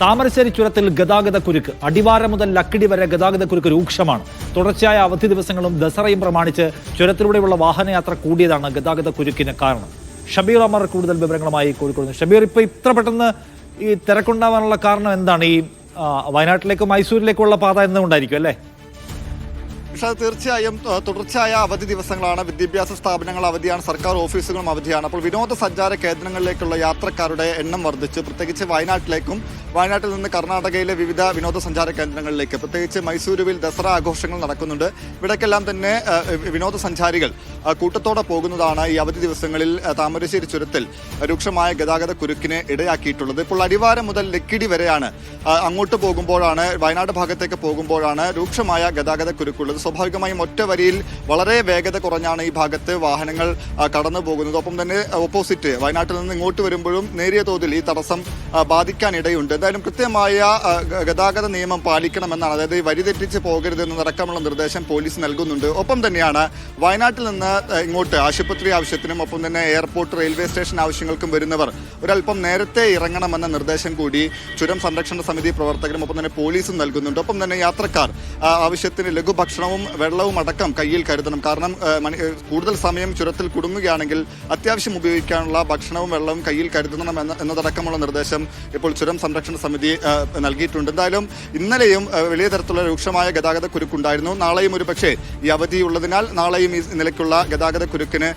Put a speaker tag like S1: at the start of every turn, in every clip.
S1: താമരശ്ശേരി ചുരത്തിൽ ഗതാഗത കുരുക്ക്. അടിവാരം മുതൽ ലക്കിടി വരെ ഗതാഗത കുരുക്ക് രൂക്ഷമാണ്. തുടർച്ചയായ അവധി ദിവസങ്ങളും ദസറയും പ്രമാണിച്ച് ചുരത്തിലൂടെയുള്ള വാഹനയാത്ര കൂടിയതാണ് ഗതാഗത കുരുക്കിന് കാരണം. ഷബീർ അമർ കൂടുതൽ വിവരങ്ങളുമായി കോഴിക്കോട്. ഷബീർ, ഇപ്പൊ ഇത്ര പെട്ടെന്ന് ഈ തിരക്കുണ്ടാവാനുള്ള കാരണം എന്താണ്? ഈ വയനാട്ടിലേക്കും മൈസൂരിലേക്കുള്ള പാത എന്നുകൊണ്ടായിരിക്കും അല്ലേ?
S2: പക്ഷേ തീർച്ചയായും തുടർച്ചയായ അവധി ദിവസങ്ങളാണ്. വിദ്യാഭ്യാസ സ്ഥാപനങ്ങൾ അവധിയാണ്, സർക്കാർ ഓഫീസുകളും അവധിയാണ്. അപ്പോൾ വിനോദസഞ്ചാര കേന്ദ്രങ്ങളിലേക്കുള്ള യാത്രക്കാരുടെ എണ്ണം വർദ്ധിച്ചു. പ്രത്യേകിച്ച് വയനാട്ടിൽ നിന്ന് കർണാടകയിലെ വിവിധ വിനോദസഞ്ചാര കേന്ദ്രങ്ങളിലേക്ക്, പ്രത്യേകിച്ച് മൈസൂരുവിൽ ദസറ ആഘോഷങ്ങൾ നടക്കുന്നുണ്ട്. ഇവിടേക്കെല്ലാം തന്നെ വിനോദസഞ്ചാരികൾ കൂട്ടത്തോടെ പോകുന്നതാണ് ഈ അവധി ദിവസങ്ങളിൽ താമരശ്ശേരി ചുരത്തിൽ രൂക്ഷമായ ഗതാഗത കുരുക്കിന് ഇടയാക്കിയിട്ടുള്ളത്. ഇപ്പോൾ അടിവാരം മുതൽ ലക്കിടി വരെയാണ് അങ്ങോട്ട് പോകുമ്പോഴാണ്, വയനാട് ഭാഗത്തേക്ക് പോകുമ്പോഴാണ് രൂക്ഷമായ ഗതാഗത കുരുക്കുള്ളത്. സ്വാഭാവികമായും ഒറ്റ വരിയിൽ വളരെ വേഗത കുറഞ്ഞാണ് ഈ ഭാഗത്ത് വാഹനങ്ങൾ കടന്നു പോകുന്നത്. ഒപ്പം തന്നെ ഓപ്പോസിറ്റ് വയനാട്ടിൽ നിന്ന് ഇങ്ങോട്ട് വരുമ്പോഴും നേരിയ തോതിൽ ഈ തടസ്സം ബാധിക്കാനിടയുണ്ട്. എന്തായാലും കൃത്യമായ ഗതാഗത നിയമം പാലിക്കണമെന്നാണ്, അതായത് വരി തെറ്റിച്ച് പോകരുതെന്നതടക്കമുള്ള നിർദ്ദേശം പോലീസ് നൽകുന്നുണ്ട്. ഒപ്പം തന്നെയാണ് വയനാട്ടിൽ നിന്ന് ഇങ്ങോട്ട് ആശുപത്രി ആവശ്യത്തിനും ഒപ്പം തന്നെ എയർപോർട്ട്, റെയിൽവേ സ്റ്റേഷൻ ആവശ്യങ്ങൾക്കും വരുന്നവർ ഒരല്പം നേരത്തെ ഇറങ്ങണമെന്ന നിർദ്ദേശം കൂടി ചുരം സംരക്ഷണ സമിതി പ്രവർത്തകരും ഒപ്പം തന്നെ പോലീസും നൽകുന്നുണ്ട്. ഒപ്പം തന്നെ യാത്രക്കാർ ആവശ്യത്തിന് ലഘുഭക്ഷണവും വെള്ളവും അടക്കം കയ്യിൽ കരുതണം. കാരണം കൂടുതൽ സമയം ചുരത്തിൽ കുടുങ്ങുകയാണെങ്കിൽ അത്യാവശ്യം ഉപയോഗിക്കാനുള്ള ഭക്ഷണവും വെള്ളവും കയ്യിൽ കരുതണം എന്നതടക്കമുള്ള നിർദ്ദേശം ഇപ്പോൾ ചുരം സംരക്ഷണ സമിതി നൽകിയിട്ടുണ്ട്. എന്തായാലും ഇന്നലെയും വലിയ തരത്തിലുള്ള രൂക്ഷമായ ഗതാഗത കുരുക്കുണ്ടായിരുന്നു. നാളെയും ഒരു പക്ഷേ ഈ അവധി ഉള്ളതിനാൽ നാളെയും ഈ നിലയ്ക്കുള്ള ഗതാഗത കുരുക്കിന്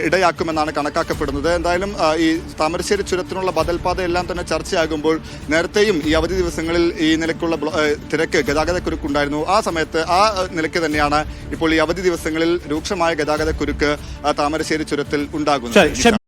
S2: ഇടയാക്കുമെന്നാണ് കണക്കാക്കപ്പെടുന്നത്. എന്തായാലും ഈ താമരശ്ശേരി ചുരത്തിനുള്ള ബദൽപാത എല്ലാം തന്നെ ചർച്ചയാകുമ്പോൾ നേരത്തെയും ഈ അവധി ദിവസങ്ങളിൽ ഈ നിലയ്ക്കുള്ള തിരക്ക്, ഗതാഗത കുരുക്കുണ്ടായിരുന്നു. ആ സമയത്ത് ആ നിലയ്ക്ക് തന്നെയാണ് ഇപ്പോൾ ഈ അവധി ദിവസങ്ങളിൽ രൂക്ഷമായ ഗതാഗത കുരുക്ക് താമരശ്ശേരി ചുരത്തിൽ ഉണ്ടാകുന്നത്.